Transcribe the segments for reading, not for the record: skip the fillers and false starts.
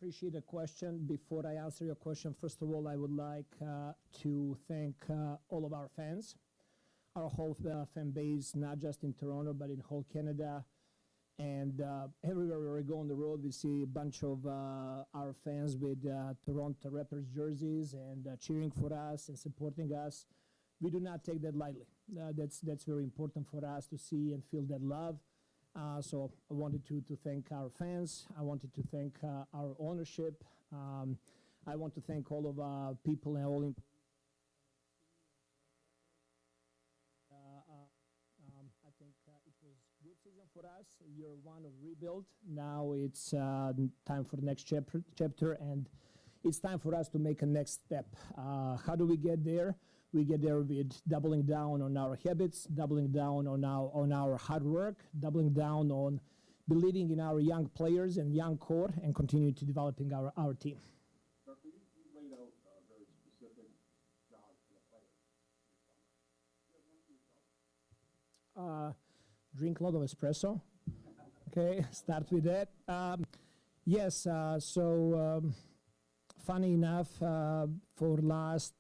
appreciate the question. Before I answer your question, first of all, I would like to thank all of our fans, our whole fan base, not just in Toronto, but in whole Canada. And everywhere we go on the road, we see a bunch of our fans with Toronto Raptors jerseys and cheering for us and supporting us. We do not take that lightly. That's very important for us to see and feel that love. So I wanted to thank our fans. I wanted to thank our ownership. I want to thank all of our people and all employees. I think it was a good season for us. Year one of rebuild. Now it's time for the next chapter, and it's time for us to make a next step. How do we get there? We get there with doubling down on our habits, doubling down on our hard work, doubling down on believing in our young players and young core, and continue to developing our team. Darko, you laid out very specific jobs for the players this summer. Drink a lot of espresso. Okay, start with that. Yes, funny enough, for last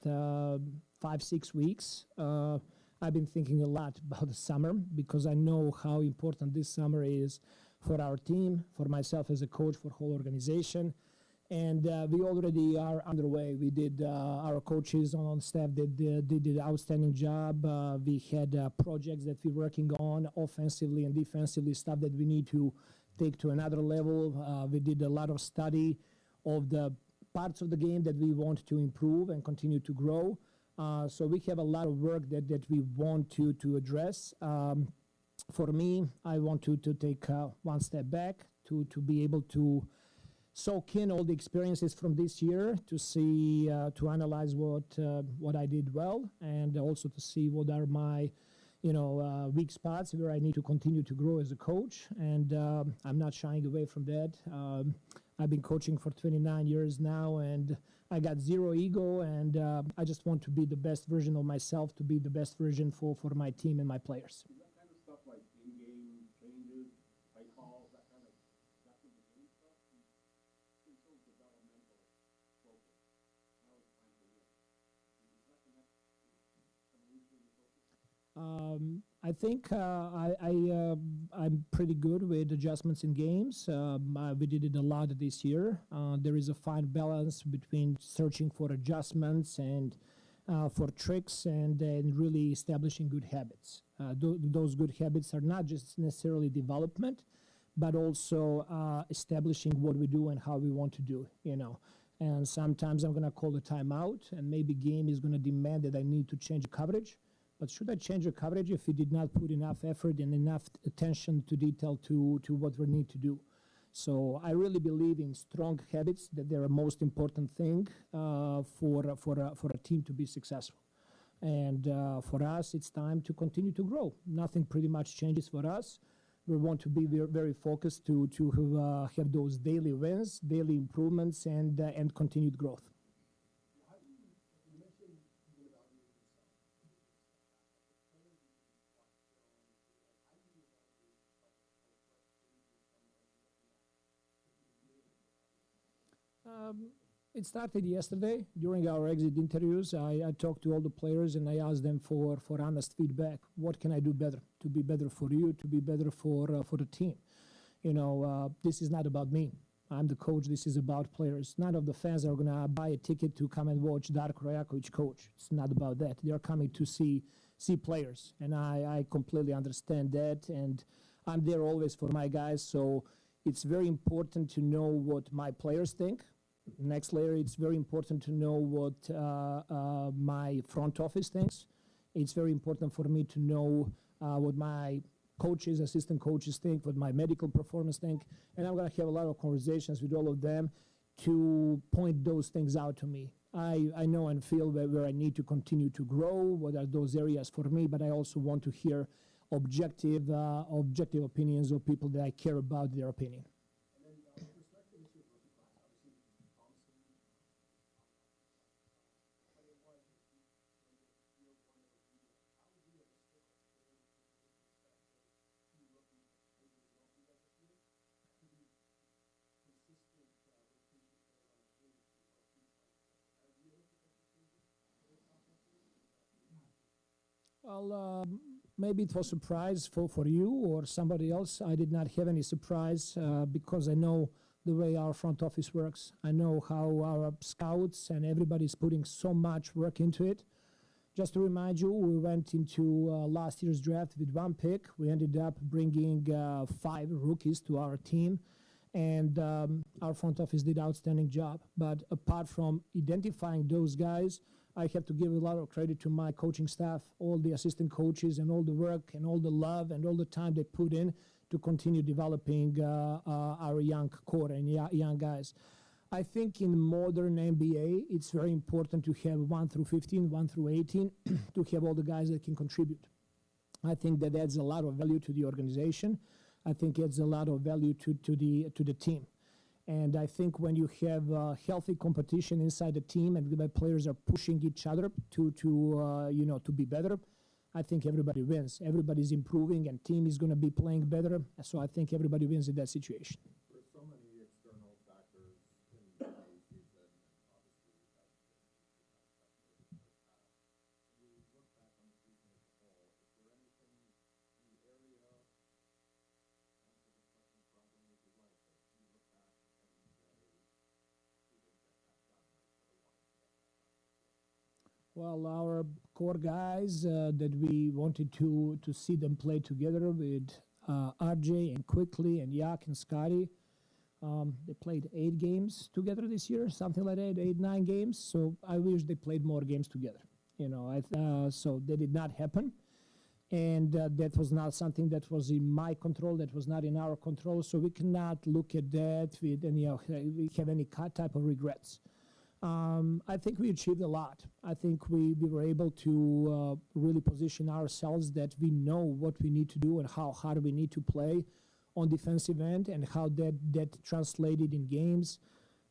5-6 weeks, I've been thinking a lot about the summer because I know how important this summer is for our team, for myself as a coach, for whole organization. And we already are underway. We did, our coaches on staff did an outstanding job. We had projects that we're working on offensively and defensively, stuff that we need to take to another level. We did a lot of study of the parts of the game that we want to improve and continue to grow. So we have a lot of work that we want to address. For me, I want to take one step back to be able to soak in all the experiences from this year, to see, to analyze what I did well, and also to see what are my, weak spots where I need to continue to grow as a coach. And I'm not shying away from that. I've been coaching for 29 years now, and I got zero ego, and I just want to be the best version of myself, to be the best version for my team and my players. Is that kind of stuff like in-game changes, play calls, that kind of game stuff? It's so developmental focus. Now it's time to win. Is that the next evolution in focus? I think I'm pretty good with adjustments in games. We did it a lot this year. There is a fine balance between searching for adjustments and for tricks and really establishing good habits. Those good habits are not just necessarily development, but also establishing what we do and how we want to do, And sometimes I'm going to call a timeout, and maybe game is going to demand that I need to change coverage. But should I change the coverage if we did not put enough effort and enough attention to detail to what we need to do? So I really believe in strong habits, that they're the most important thing for a team to be successful. And for us, it's time to continue to grow. Nothing pretty much changes for us. We want to be very, very focused to have those daily wins, daily improvements, and continued growth. It started yesterday. During our exit interviews, I talked to all the players and I asked them for honest feedback. What can I do better to be better for you, to be better for the team? This is not about me. I'm the coach. This is about players. None of the fans are going to buy a ticket to come and watch Darko coach. It's not about that. They are coming to see players, and I completely understand that. And I'm there always for my guys. So it's very important to know what my players think. Next layer, it's very important to know what my front office thinks. It's very important for me to know what my coaches, assistant coaches think, what my medical performance think. And I'm going to have a lot of conversations with all of them to point those things out to me. I know and feel where I need to continue to grow, what are those areas for me, but I also want to hear objective opinions of people that I care about their opinion. Well, maybe it was a surprise for you or somebody else. I did not have any surprise because I know the way our front office works. I know how our scouts and everybody's putting so much work into it. Just to remind you, we went into last year's draft with one pick. We ended up bringing 5 rookies to our team, and our front office did an outstanding job. But apart from identifying those guys, I have to give a lot of credit to my coaching staff, all the assistant coaches, and all the work and all the love and all the time they put in to continue developing our young core and young guys. I think in modern NBA, it's very important to have 1 through 15, 1 through 18, to have all the guys that can contribute. I think that adds a lot of value to the organization. I think it adds a lot of value to the team. And I think when you have healthy competition inside the team and the players are pushing each other to be better, I think everybody wins. Everybody's improving and team is going to be playing better. So I think everybody wins in that situation. There's so many external factors in the season, and obviously you guys have been in the past. When you look back on the season as a whole, is there anything in the area, answer this question properly if you'd like, but you look back and you say, we didn't get that done, I could have wanted to get that done this year? Well, our core guys that we wanted to see them play together with RJ and Quickly and Yak and Scotty. They played 8 games together this year, something like that, 8, 9 games. So I wish they played more games together. So that did not happen. And that was not something that was in my control, that was not in our control. So we cannot look at that with any, we have any type of regrets. I think we achieved a lot. I think we were able to really position ourselves that we know what we need to do and how hard we need to play on defensive end and how that translated in games.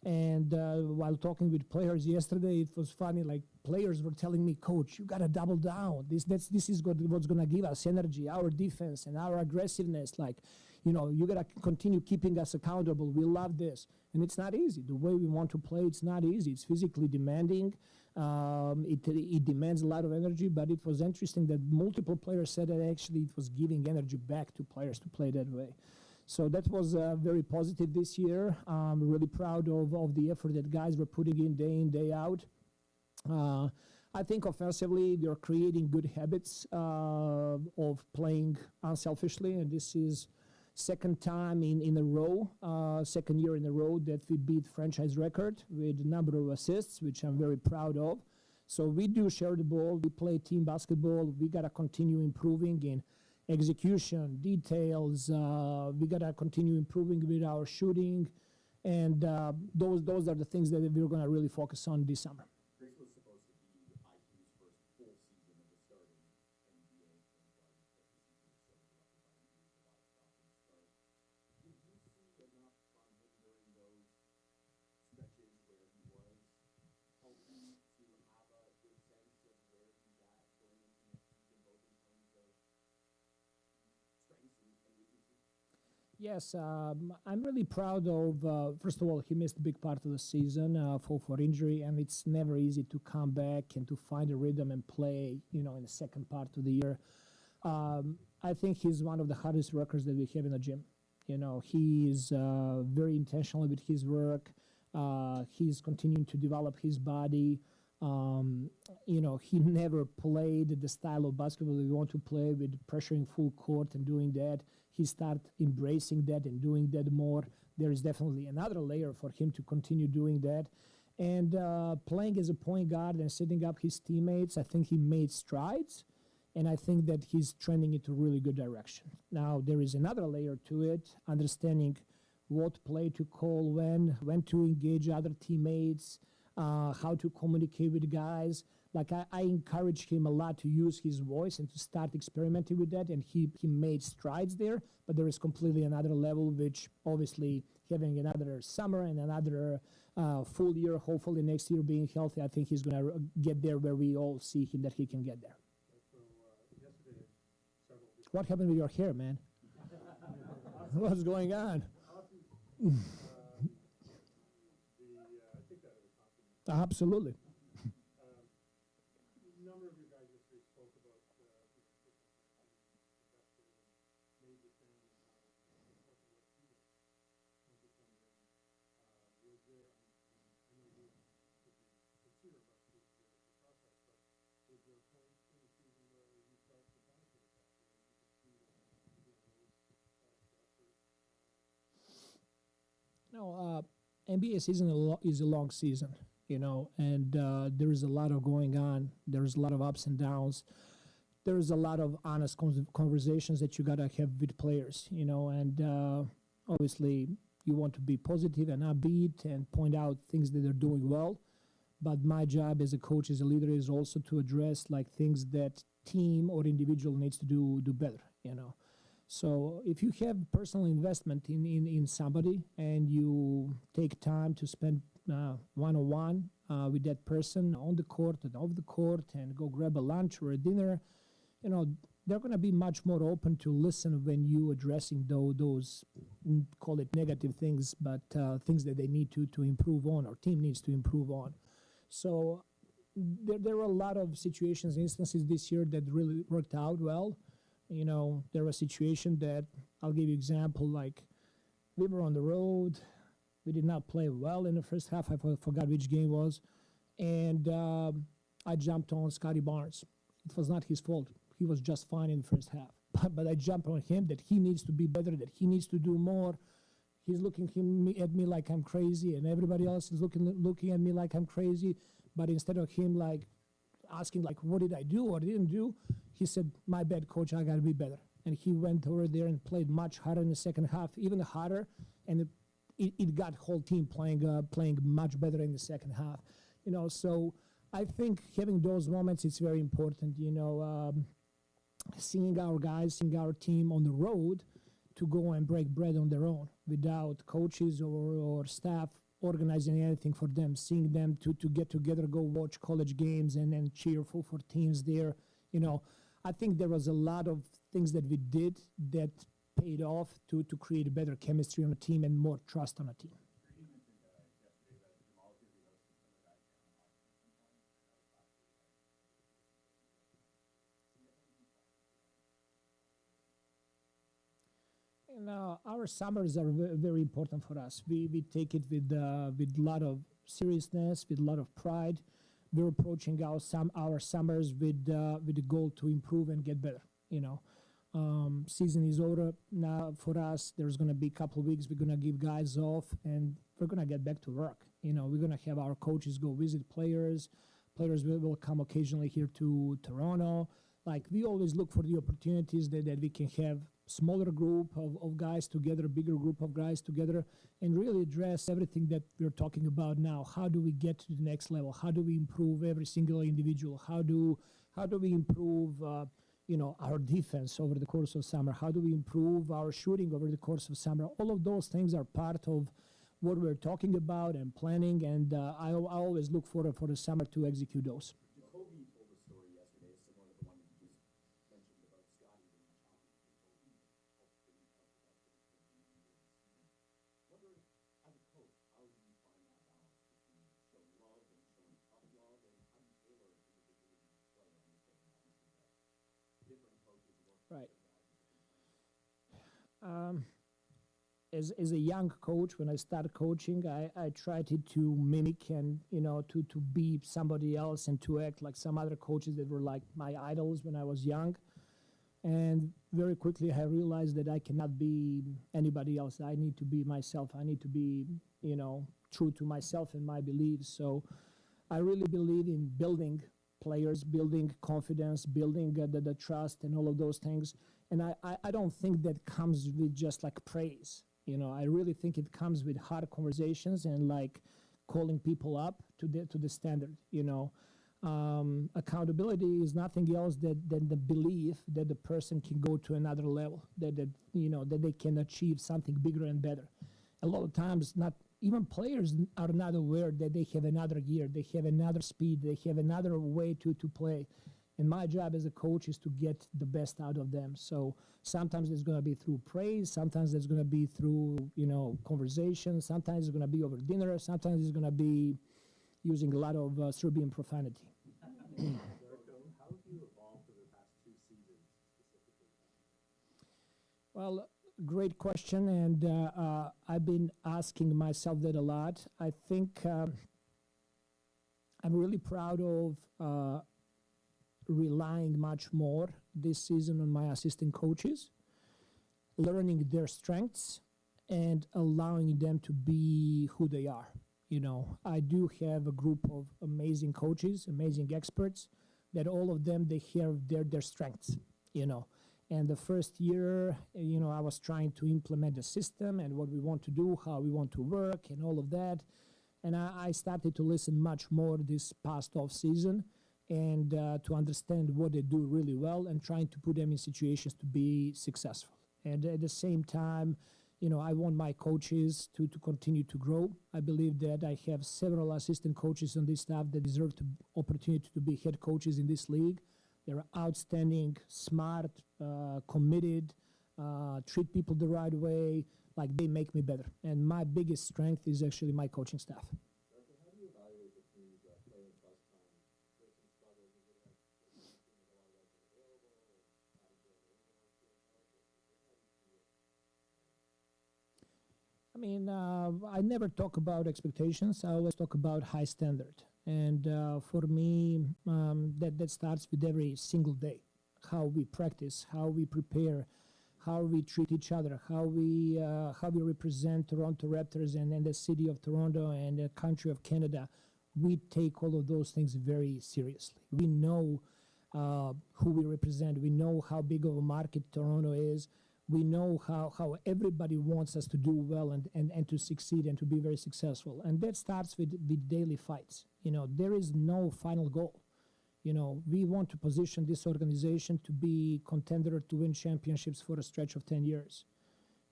And while talking with players yesterday, it was funny, like players were telling me, Coach, you got to double down. This is what's going to give us energy, our defense and our aggressiveness. Like, you got to continue keeping us accountable. We love this. And it's not easy. The way we want to play, it's not easy. It's physically demanding. It demands a lot of energy, but it was interesting that multiple players said that actually it was giving energy back to players to play that way. So that was very positive this year. I'm really proud of the effort that guys were putting in, day out. I think offensively, they're creating good habits of playing unselfishly, and this is second time in a row, second year in a row that we beat franchise record with a number of assists, which I'm very proud of. So we do share the ball. We play team basketball. We got to continue improving in execution, details. We got to continue improving with our shooting. And those are the things that we're going to really focus on this summer. This was supposed to be IQ's first full season of the starting NBA point guard. Of course, the season was so interrupted by injuries, a lot of stop and start. Did you see enough from him during those stretches where he was healthy to have a good sense of where he's at going into next season, both in terms of strengths and weaknesses? Yes, I'm really proud of, first of all, he missed a big part of the season for injury, and it's never easy to come back and to find a rhythm and play, in the second part of the year. I think he's one of the hardest workers that we have in the gym. He is very intentional with his work. He's continuing to develop his body. He never played the style of basketball we want to play with pressuring full court and doing that. He started embracing that and doing that more. There is definitely another layer for him to continue doing that. And playing as a point guard and setting up his teammates, I think he made strides. And I think that he's trending into a really good direction. Now, there is another layer to it, understanding what play to call when to engage other teammates, how to communicate with guys. Like I encourage him a lot to use his voice and to start experimenting with that, and he made strides there, but there is completely another level, which obviously having another summer and another full year, hopefully next year being healthy, I think he's going to get there where we all see him that he can get there. So yesterday, several people... What happened with your hair, man? What's going on? I think that it was compliment. Absolutely. A number of you guys yesterday spoke about NBA season is a long season, and there is a lot of going on. There's a lot of ups and downs. There's a lot of honest conversations that you gotta have with players, and obviously you want to be positive and upbeat and point out things that they're doing well. But my job as a coach, as a leader, is also to address like things that team or individual needs to do better. So if you have personal investment in somebody and you take time to spend one-on-one with that person on the court and off the court and go grab a lunch or a dinner, they're going to be much more open to listen when you addressing those call it negative things, but things that they need to improve on, or team needs to improve on. So there were a lot of situations, instances this year that really worked out well. There was a situation that I'll give you example, like we were on the road. We did not play well in the first half. I forgot which game was. And I jumped on Scotty Barnes. It was not his fault. He was just fine in the first half. But I jumped on him that he needs to be better, that he needs to do more. He's looking at me like I'm crazy, and everybody else is looking at me like I'm crazy. But instead of him like asking like, what did I do or didn't do, he said, my bad, coach, I got to be better. And he went over there and played much harder in the second half, even harder, and it got whole team playing much better in the second half. So I think having those moments, it's very important, seeing our guys, seeing our team on the road to go and break bread on their own without coaches or staff organizing anything for them, seeing them to get together, go watch college games and then cheer for teams there. I think there was a lot of things that we did that paid off to create a better chemistry on a team and more trust on a team. Our summers are very important for us. We take it with a lot of seriousness, with a lot of pride. We're approaching our summers with the goal to improve and get better. Season is over now for us. There's going to be a couple of weeks. We're going to give guys off, and we're going to get back to work. We're going to have our coaches go visit players. Players will come occasionally here to Toronto. Like, we always look for the opportunities that we can have smaller group of guys together, a bigger group of guys together, and really address everything that we're talking about now. How do we get to the next level? How do we improve every single individual? How do we improve our defense over the course of summer? How do we improve our shooting over the course of summer? All of those things are part of what we're talking about and planning, and I always look for the summer to execute those. Jacoby told a story yesterday, similar to the one that you just mentioned about Scotty being on top of Jacoby and helping out about wondering, as a coach, how do you find that balance between showing love and showing tough love, and how do you tailor an individual player? I understand obviously that different approaches work for Right. different guys at different times. As a young coach, when I started coaching, I tried to mimic and to be somebody else and to act like some other coaches that were like my idols when I was young. And very quickly I realized that I cannot be anybody else. I need to be myself. I need to be true to myself and my beliefs. So I really believe in building players, building confidence, building the trust and all of those things. And I don't think that comes with just like praise. I really think it comes with hard conversations and like calling people up to the standard. Accountability is nothing else than the belief that the person can go to another level, that they can achieve something bigger and better. A lot of times, not even players are not aware that they have another gear, they have another speed, they have another way to play. And my job as a coach is to get the best out of them. So sometimes it's going to be through praise. Sometimes it's going to be through, conversation. Sometimes it's going to be over dinner. Sometimes it's going to be using a lot of Serbian profanity. Darko, how have you evolved over the past 2 seasons specifically? Well, great question. And I've been asking myself that a lot. I think I'm really proud of relying much more this season on my assistant coaches, learning their strengths and allowing them to be who they are. I do have a group of amazing coaches, amazing experts, that all of them, they have their strengths, you know. And the first year, I was trying to implement the system and what we want to do, how we want to work, and all of that. And I started to listen much more this past off season, and to understand what they do really well and trying to put them in situations to be successful. And at the same time, I want my coaches to continue to grow. I believe that I have several assistant coaches on this staff that deserve the opportunity to be head coaches in this league. They're outstanding, smart, committed, treat people the right way. Like, they make me better. And my biggest strength is actually my coaching staff. Darko, how do you evaluate the teams that play in bus time? There's some struggles. Is it like a lot of guys unavailable, or not available on field help, or how do you see it? I mean, I never talk about expectations. I always talk about high standard. And for me, that starts with every single day. How we practice, how we prepare, how we treat each other, how we represent Toronto Raptors and the city of Toronto and the country of Canada. We take all of those things very seriously. We know who we represent. We know how big of a market Toronto is. We know how everybody wants us to do well and to succeed and to be very successful. And that starts with daily fights. There is no final goal. We want to position this organization to be contender to win championships for a stretch of 10 years.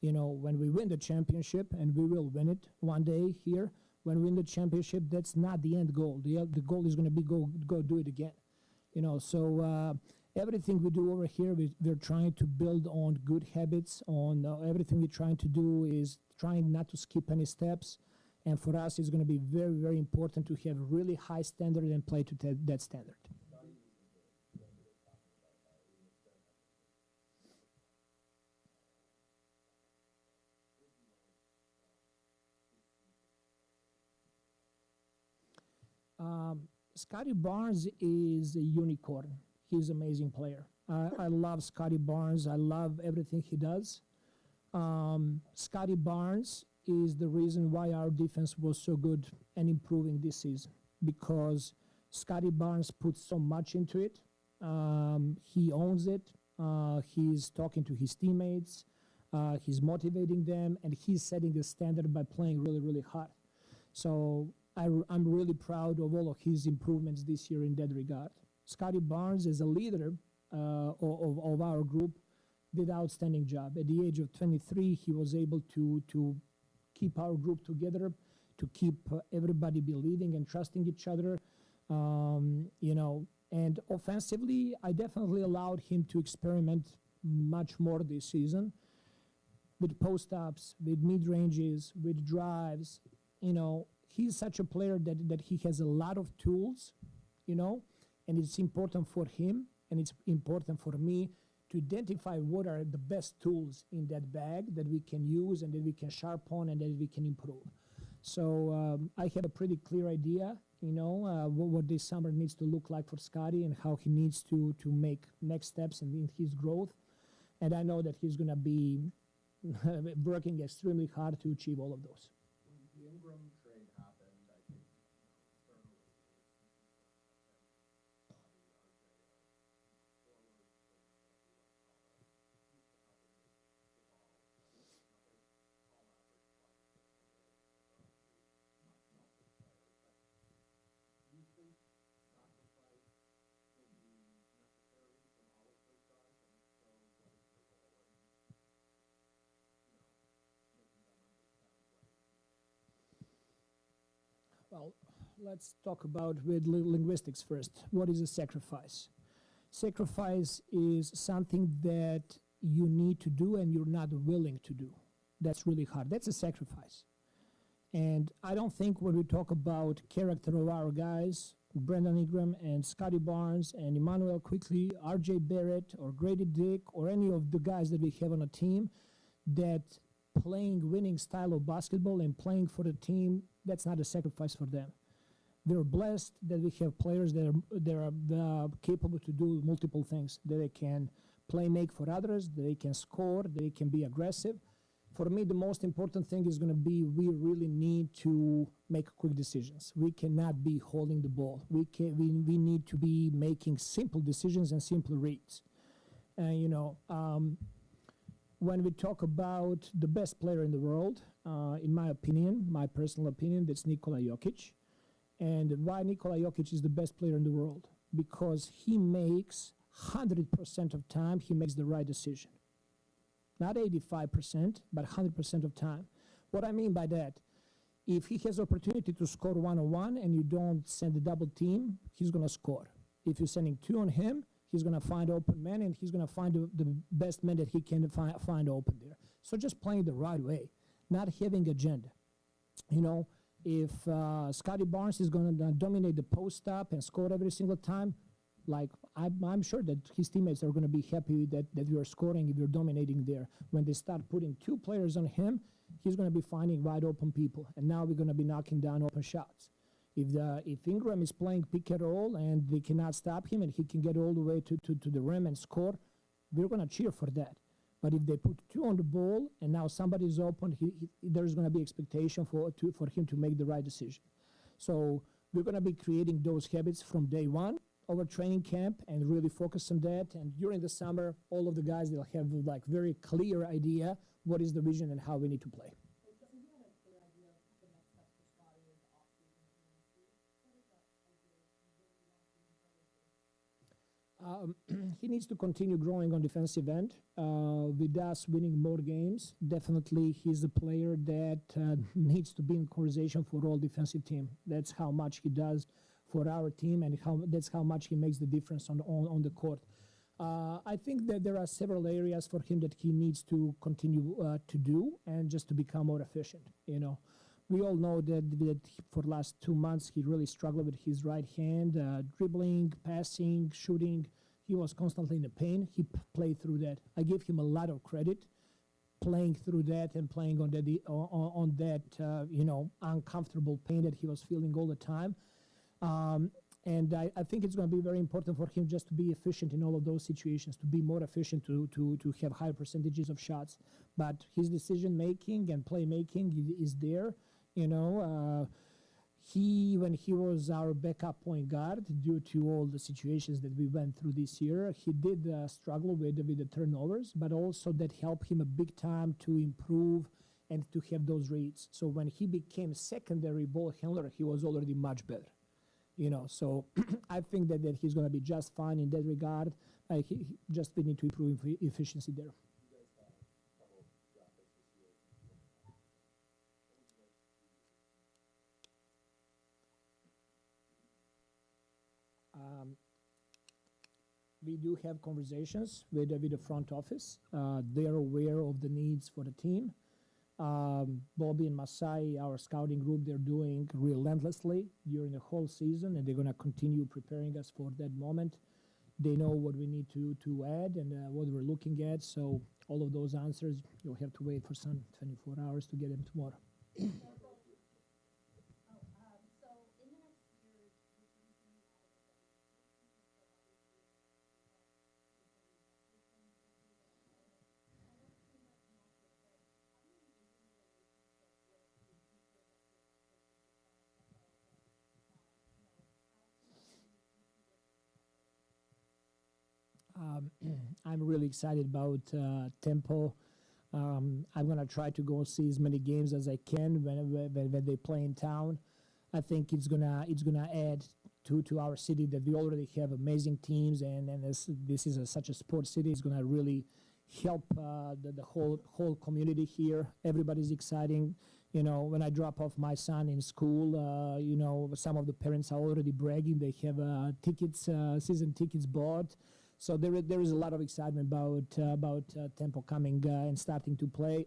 When we win the championship, and we will win it one day here, when we win the championship, that's not the end goal. The goal is going to be go do it again. So everything we do over here, we're trying to build on good habits. On everything we're trying to do is trying not to skip any steps. And for us, it's going to be very, very important to have really high standard and play to that standard. Scotty Barnes is a unicorn. He's an amazing player. I love Scotty Barnes. I love everything he does. Scotty Barnes is the reason why our defense was so good and improving this season, because Scotty Barnes puts so much into it. He owns it. He's talking to his teammates. He's motivating them, and he's setting the standard by playing really, really hard. So I'm really proud of all of his improvements this year in that regard. Scotty Barnes, as a leader of our group, did an outstanding job. At the age of 23, he was able to keep our group together, to keep everybody believing and trusting each other. And offensively, I definitely allowed him to experiment much more this season with post-ups, with mid-ranges, with drives. He's such a player that he has a lot of tools, and it's important for him and it's important for me to identify what are the best tools in that bag that we can use and that we can sharpen and that we can improve. So I have a pretty clear idea, what this summer needs to look like for Scotty and how he needs to make next steps in his growth. And I know that he's going to be working extremely hard to achieve all of those. When the Ingram trade happened, I think externally there was some concern about him. Bobby, RJ, forward, used to help him with the ball. His call average probably just below not selfish player. But do you think sacrifice will be necessary from all of those guys? And if so, what is your role in, making them understand what is needed? Well, let's talk about with linguistics first. What is a sacrifice? Sacrifice is something that you need to do and you're not willing to do. That's really hard. That's a sacrifice. And I don't think when we talk about character of our guys, Brandon Ingram and Scotty Barnes and Emmanuel Quickly, RJ Barrett or Grady Dick or any of the guys that we have on a team, that playing winning style of basketball and playing for the team, that's not a sacrifice for them. We're blessed that we have players that are capable to do multiple things, that they can play make for others, that they can score, that they can be aggressive. For me, the most important thing is going to be we really need to make quick decisions. We cannot be holding the ball. We need to be making simple decisions and simple reads. And, when we talk about the best player in the world, in my opinion, my personal opinion, that's Nikola Jokic. And why Nikola Jokic is the best player in the world? Because he makes 100% of time, he makes the right decision. Not 85%, but 100% of time. What I mean by that, if he has opportunity to score one-on-one and you don't send a double team, he's going to score. If you're sending two on him, he's going to find open man, and he's going to find the best man that he can find open there. So just playing the right way, not having agenda. If Scotty Barnes is going to dominate the post up and score every single time, like I'm sure that his teammates are going to be happy that you're scoring if you're dominating there. When they start putting two players on him, he's going to be finding wide open people, and now we're going to be knocking down open shots. If Ingram is playing pick and roll and they cannot stop him and he can get all the way to the rim and score, we're going to cheer for that. But if they put two on the ball and now somebody's open, there's going to be expectation for him to make the right decision. So we're going to be creating those habits from day one over training camp and really focus on that. And during the summer, all of the guys, they'll have like very clear idea what is the vision and how we need to play. He needs to continue growing on defensive end. With us winning more games, definitely he's a player that needs to be in conversation for all defensive team. That's how much he does for our team, and that's how much he makes the difference on the court. I think that there are several areas for him that he needs to continue to do, and just to become more efficient. We all know that for the last 2 months he really struggled with his right hand, dribbling, passing, shooting. He was constantly in the pain. He played through that. I give him a lot of credit, playing through that and playing on that uncomfortable pain that he was feeling all the time. And I think it's going to be very important for him just to be efficient in all of those situations, to be more efficient, to have higher percentages of shots. But his decision making and playmaking is there. When he was our backup point guard, due to all the situations that we went through this year, he did struggle with the turnovers, but also that helped him a big time to improve and to have those reads. So when he became secondary ball handler, he was already much better. So I think that he's going to be just fine in that regard. We need to improve efficiency there. We do have conversations with the front office. They're aware of the needs for the team. Bobby and Masai, our scouting group, they're doing relentlessly during the whole season, and they're going to continue preparing us for that moment. They know what we need to add and what we're looking at. So all of those answers, you'll have to wait for some 24 hours to get them tomorrow. I'm really excited about Tempo. I'm going to try to go see as many games as I can when they play in town. I think it's gonna add to our city that we already have amazing teams, and this is such a sports city. It's going to really help the whole community here. Everybody's exciting. When I drop off my son in school, some of the parents are already bragging. They have season tickets bought. So there is a lot of excitement about Tempo coming and starting to play.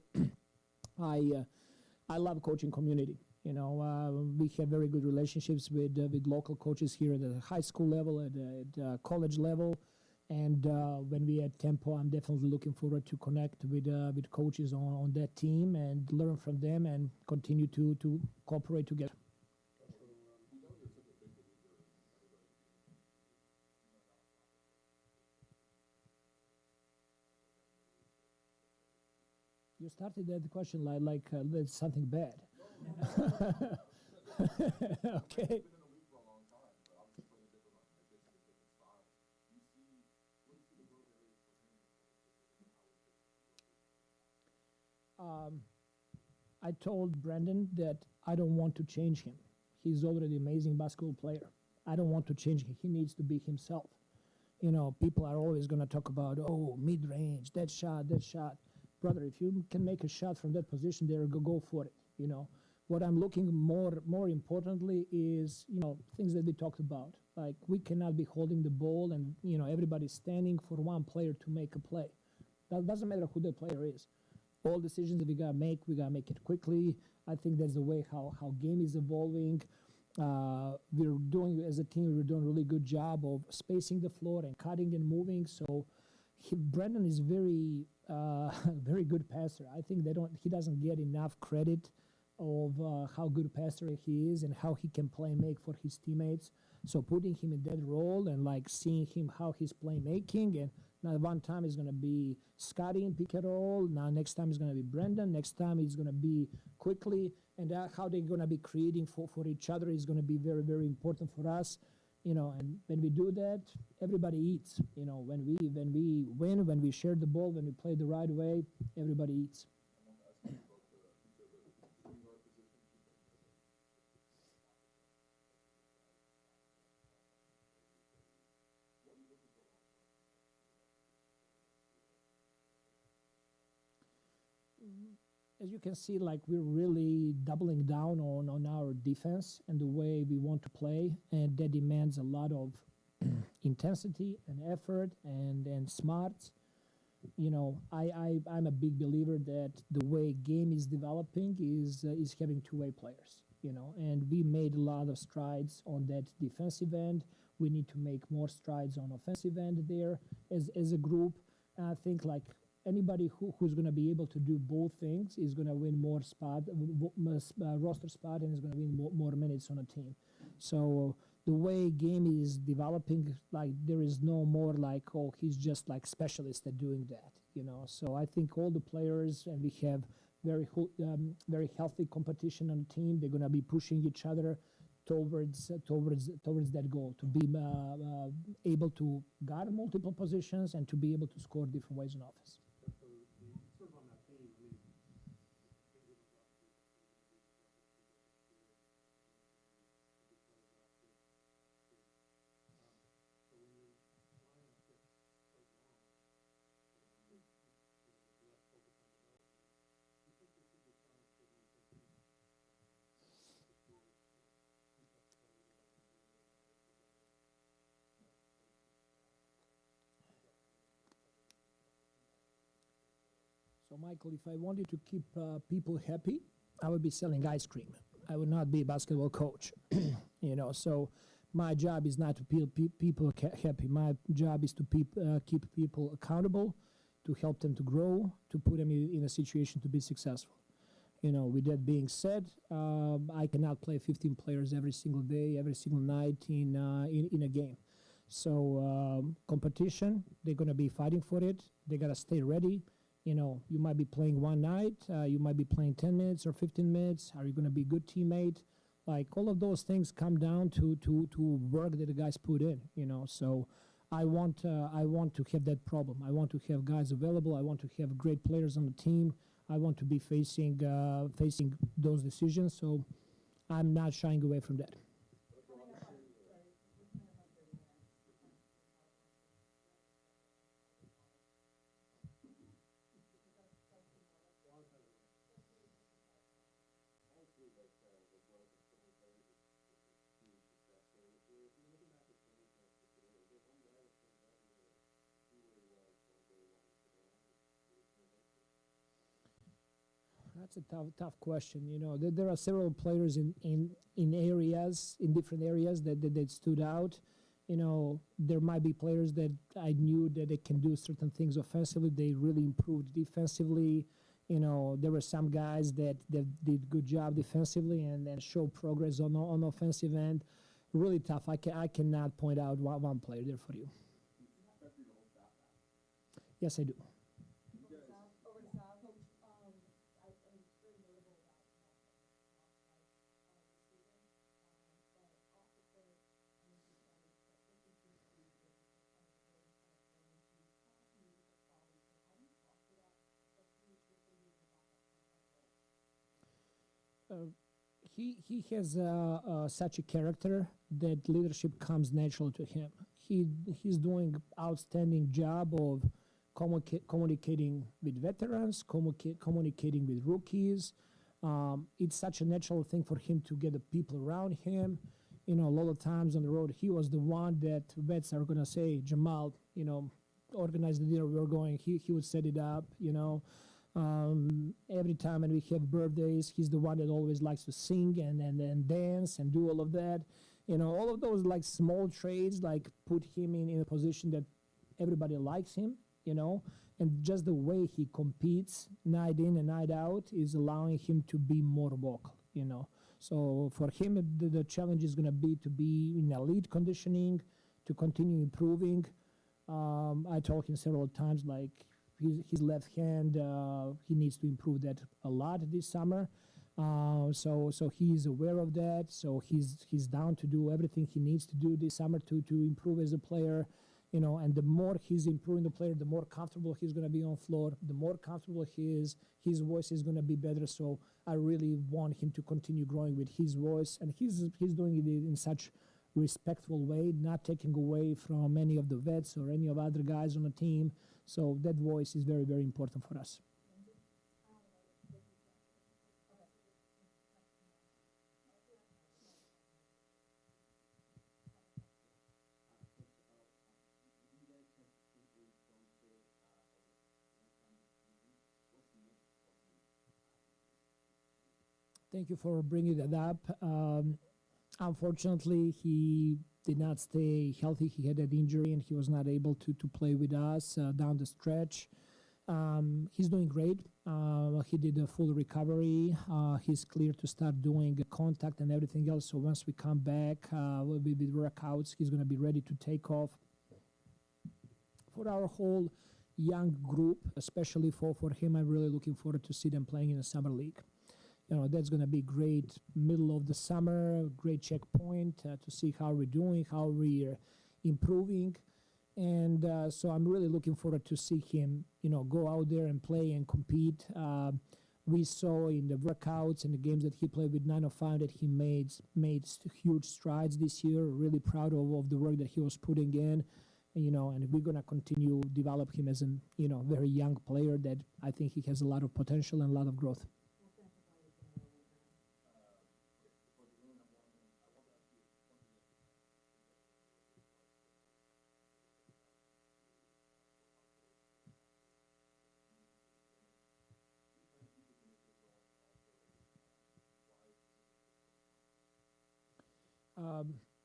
I love coaching community. We have very good relationships with local coaches here at the high school level, at college level, and when we at Tempo, I'm definitely looking forward to connect with coaches on that team and learn from them and continue to cooperate together. You started that question like that's something bad. Okay. I told Brandon that I don't want to change him. He's already an amazing basketball player. I don't want to change him. He needs to be himself. You know, people are always going to talk about, oh, mid-range, that shot, that shot. Brother, if you can make a shot from that position there, go for it. You know, what I'm looking more importantly is, you know, things that we talked about. Like, we cannot be holding the ball and, you know, everybody standing for one player to make a play. That doesn't matter who the player is. All decisions that we gotta make it quickly. I think that's the way how game is evolving. We're doing, as a team, we're doing a really good job of spacing the floor and cutting and moving. So Brendan is very very good passer. I think he doesn't get enough credit of how good a passer he is and how he can play make for his teammates. So putting him in that role and like seeing him how he's playmaking, and now one time is going to be Scotty in pick and roll. Now next time is going to be Brendan. Next time it's going to be quickly, and how they're going to be creating for each other is going to be very, very important for us. You know, and when we do that, everybody eats. You know, when we win, when we share the ball, when we play the right way, everybody eats. As you can see, like we're really doubling down on our defense and the way we want to play, and that demands a lot of intensity and effort and smarts. You know, I'm a big believer that the way game is developing is having two-way players. You know, and we made a lot of strides on that defensive end. We need to make more strides on offensive end there as a group. And I think like anybody who's going to be able to do both things is going to win more roster spot and is going to win more minutes on a team. So the way game is developing, like there is no more like, oh, he's just like specialist at doing that, you know. So I think all the players, and we have very healthy competition on the team. They're going to be pushing each other towards that goal, to be able to guard multiple positions and to be able to score different ways in offense. Sort of on that theme, I mean, So, Michael, if I wanted to keep people happy, I would be selling ice cream. I would not be a basketball coach, you know. So, my job is not to keep people happy. My job is to keep people accountable, to help them to grow, to put them in a situation to be successful. You know, with that being said, I cannot play 15 players every single day, every single night in a game. So, competition, they're going to be fighting for it. They got to stay ready. You know, you might be playing one night, you might be playing 10 minutes or 15 minutes. Are you going to be a good teammate? Like all of those things come down to work that the guys put in, you know. So I want to have that problem. I want to have guys available. I want to have great players on the team. I want to be facing those decisions. So I'm not shying away from that. That's a tough question. You know, there are several players in different areas that stood out. You know, there might be players that I knew that they can do certain things offensively. They really improved defensively. You know, there were some guys that did good job defensively and then show progress on offensive end. Really tough. I cannot point out one player there for you. Yes, I do. He has such a character that leadership comes natural to him. He's doing outstanding job of communicating with veterans, communicating with rookies. It's such a natural thing for him to get the people around him. You know, a lot of times on the road, he was the one that vets are gonna say, Jamal, you know, organize the dinner we're going. He would set it up. You know, every time when we have birthdays, he's the one that always likes to sing and dance and do all of that. You know, all of those like small trades like put him in a position that everybody likes him, you know, and just the way he competes night in and night out is allowing him to be more vocal, you know. So for him, the challenge is going to be in elite conditioning, to continue improving. I told him several times, like his left hand, he needs to improve that a lot this summer. So he's aware of that. So he's down to do everything he needs to do this summer to improve as a player. You know, and the more he's improving the player, the more comfortable he's going to be on floor. The more comfortable he is, his voice is going to be better. So I really want him to continue growing with his voice, and he's doing it in such respectful way, not taking away from any of the vets or any of other guys on the team. So that voice is very, very important for us. Thank you for bringing that up. Unfortunately, he did not stay healthy. He had that injury and he was not able to play with us down the stretch. He's doing great. He did a full recovery. He's clear to start doing contact and everything else. So once we come back with workouts, he's going to be ready to take off. For our whole young group, especially for him, I'm really looking forward to see them playing in the summer league. You know, that's going to be great middle of the summer, great checkpoint to see how we're doing, how we're improving. And so I'm really looking forward to see him, you know, go out there and play and compete. We saw in the workouts and the games that he played with 905 that he made huge strides this year. Really proud of the work that he was putting in. You know, and we're going to continue develop him as an, you know, very young player that I think he has a lot of potential and a lot of growth.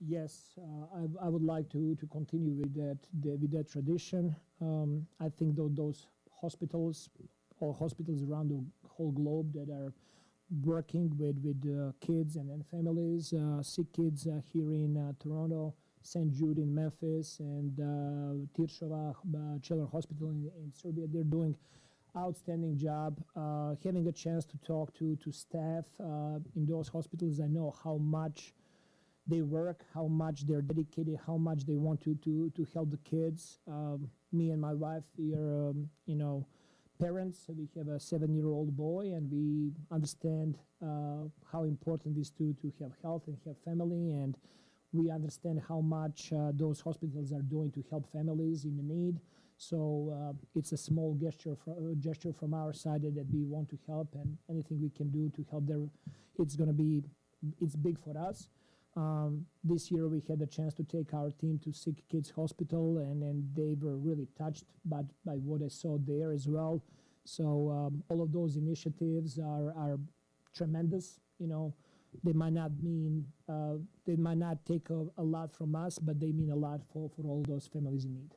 Yes, I would like to continue with that tradition. I think those hospitals, all hospitals around the whole globe that are working with kids and families, sick kids here in Toronto, St. Jude in Memphis, and Tirshova Children's Hospital in Serbia, they're doing outstanding job. Having a chance to talk to staff in those hospitals, I know how much they work, how much they're dedicated, how much they want to help the kids. Me and my wife, we are, you know, parents. We have a 7-year-old boy, and we understand how important it is to have health and have family. And we understand how much those hospitals are doing to help families in need. So it's a small gesture from our side that we want to help, and anything we can do to help there, it's big for us. This year we had a chance to take our team to Sick Kids Hospital, and they were really touched by what I saw there as well. So all of those initiatives are tremendous. You know, they might not take a lot from us, but they mean a lot for all those families in need.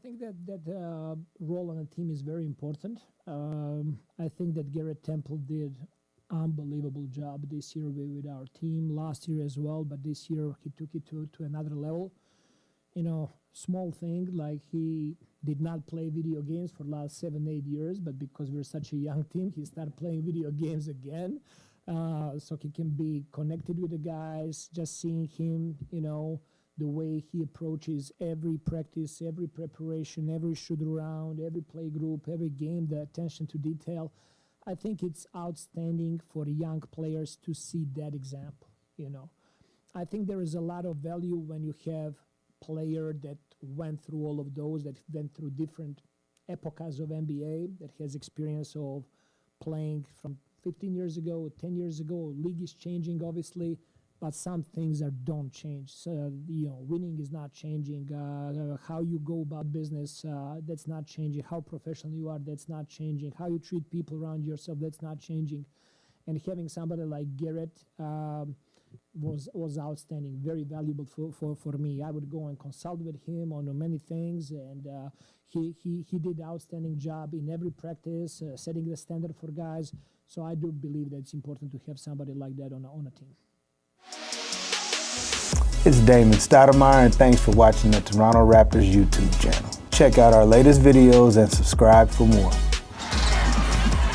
think that role on the team is very important. I think that Garrett Temple did unbelievable job this year with our team, last year as well, but this year he took it to another level. Small thing like he did not play video games for the last 7-8 years, but because we're such a young team, he started playing video games again, so he can be connected with the guys. Just seeing him, the way he approaches every practice, every preparation, every shoot around, every play group, every game, the attention to detail. I think it's outstanding for young players to see that example. I think there is a lot of value when you have player that went through all of those, that went through different epochs of NBA, that has experience of playing from 15 years ago, 10 years ago. League is changing, obviously, but some things don't change. So, winning is not changing. How you go about business, that's not changing. How professional you are, that's not changing. How you treat people around yourself, that's not changing. And having somebody like Garrett was outstanding, very valuable for me. I would go and consult with him on many things, and he did an outstanding job in every practice, setting the standard for guys. So I do believe that it's important to have somebody like that on a team. It's Damon Stoudemire, and thanks for watching the Toronto Raptors YouTube channel. Check out our latest videos and subscribe for more.